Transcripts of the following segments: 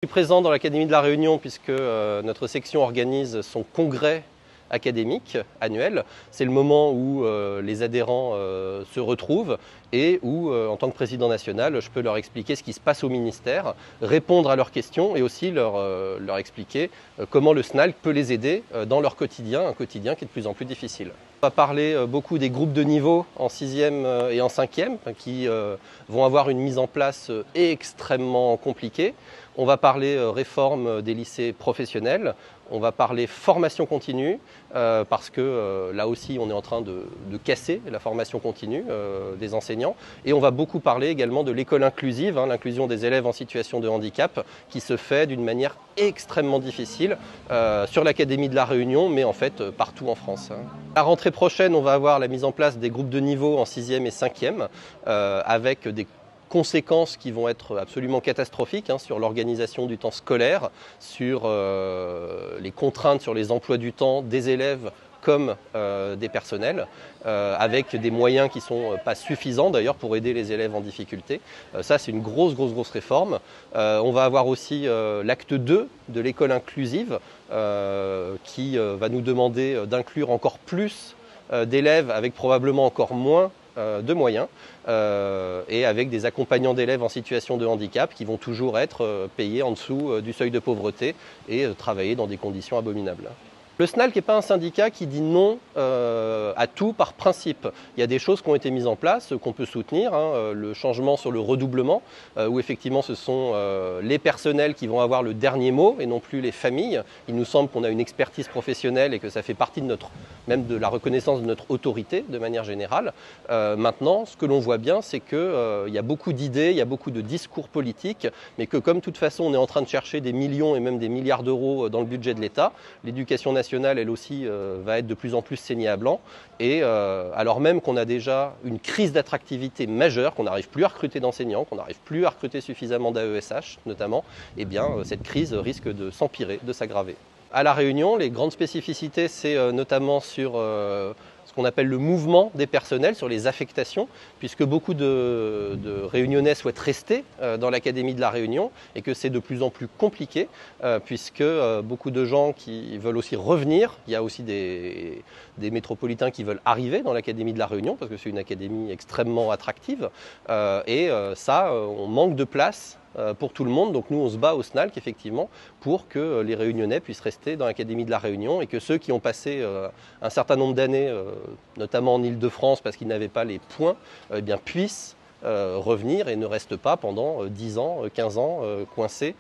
Je suis présent dans l'Académie de la Réunion puisque notre section organise son congrès académique annuel. C'est le moment où les adhérents se retrouvent et où, en tant que président national, je peux leur expliquer ce qui se passe au ministère, répondre à leurs questions et aussi leur expliquer comment le SNALC peut les aider dans leur quotidien, un quotidien qui est de plus en plus difficile. On va parler beaucoup des groupes de niveau en 6e et en 5e qui vont avoir une mise en place extrêmement compliquée. On va parler réforme des lycées professionnels, on va parler formation continue parce que là aussi on est en train de casser la formation continue des enseignants et on va beaucoup parler également de l'école inclusive, l'inclusion des élèves en situation de handicap qui se fait d'une manière extrêmement difficile sur l'Académie de la Réunion mais en fait partout en France. À la rentrée prochaine on va avoir la mise en place des groupes de niveau en 6e et 5e avec des conséquences qui vont être absolument catastrophiques sur l'organisation du temps scolaire, sur les contraintes sur les emplois du temps des élèves comme des personnels, avec des moyens qui ne sont pas suffisants d'ailleurs pour aider les élèves en difficulté. Ça c'est une grosse réforme. On va avoir aussi l'acte 2 de l'école inclusive qui va nous demander d'inclure encore plus d'élèves avec probablement encore moins de moyens et avec des accompagnants d'élèves en situation de handicap qui vont toujours être payés en dessous du seuil de pauvreté et travailler dans des conditions abominables. Le SNALC n'est pas un syndicat qui dit non à tout par principe. Il y a des choses qui ont été mises en place, qu'on peut soutenir. Le changement sur le redoublement, où effectivement ce sont les personnels qui vont avoir le dernier mot et non plus les familles. Il nous semble qu'on a une expertise professionnelle et que ça fait partie de même de la reconnaissance de notre autorité de manière générale. Maintenant, ce que l'on voit bien, c'est qu'il y a beaucoup d'idées, il y a beaucoup de discours politiques, mais que comme de toute façon on est en train de chercher des millions et même des milliards d'euros dans le budget de l'État, l'éducation nationale elle aussi va être de plus en plus saignée à blanc et alors même qu'on a déjà une crise d'attractivité majeure, qu'on n'arrive plus à recruter d'enseignants, qu'on n'arrive plus à recruter suffisamment d'AESH notamment, eh bien cette crise risque de s'empirer, de s'aggraver. À La Réunion, les grandes spécificités, c'est notamment sur ce qu'on appelle le mouvement des personnels, sur les affectations, puisque beaucoup de Réunionnais souhaitent rester dans l'Académie de la Réunion et que c'est de plus en plus compliqué, puisque beaucoup de gens qui veulent aussi revenir, il y a aussi des métropolitains qui veulent arriver dans l'Académie de la Réunion, parce que c'est une académie extrêmement attractive, et ça, on manque de place pour tout le monde. Donc nous on se bat au SNALC effectivement pour que les Réunionnais puissent rester dans l'Académie de la Réunion et que ceux qui ont passé un certain nombre d'années, notamment en Île-de-France parce qu'ils n'avaient pas les points, eh bien, puissent revenir et ne restent pas pendant 10 ans, 15 ans coincés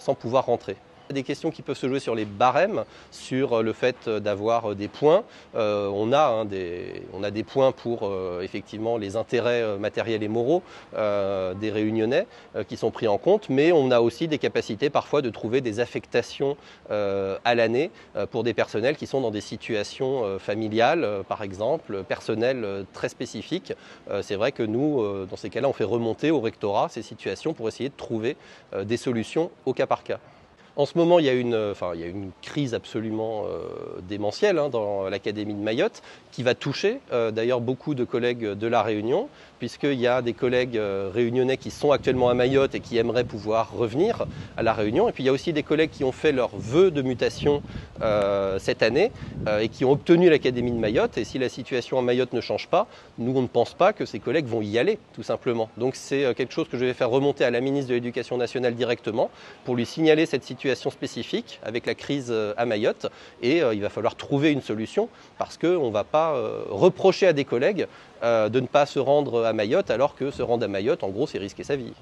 sans pouvoir rentrer. Il y a des questions qui peuvent se jouer sur les barèmes, sur le fait d'avoir des points. On a des points pour effectivement les intérêts matériels et moraux des Réunionnais qui sont pris en compte, mais on a aussi des capacités parfois de trouver des affectations à l'année pour des personnels qui sont dans des situations familiales, par exemple, personnelles très spécifiques. C'est vrai que nous, dans ces cas-là, on fait remonter au rectorat ces situations pour essayer de trouver des solutions au cas par cas. En ce moment, il y a une crise absolument démentielle dans l'Académie de Mayotte qui va toucher d'ailleurs beaucoup de collègues de La Réunion, puisqu'il y a des collègues réunionnais qui sont actuellement à Mayotte et qui aimeraient pouvoir revenir à La Réunion. Et puis il y a aussi des collègues qui ont fait leur vœu de mutation cette année et qui ont obtenu l'Académie de Mayotte. Et si la situation à Mayotte ne change pas, nous on ne pense pas que ces collègues vont y aller, tout simplement. Donc c'est quelque chose que je vais faire remonter à la ministre de l'Éducation nationale directement pour lui signaler cette situation spécifique avec la crise à Mayotte et il va falloir trouver une solution parce qu'on ne va pas reprocher à des collègues de ne pas se rendre à Mayotte alors que se rendre à Mayotte, en gros, c'est risquer sa vie.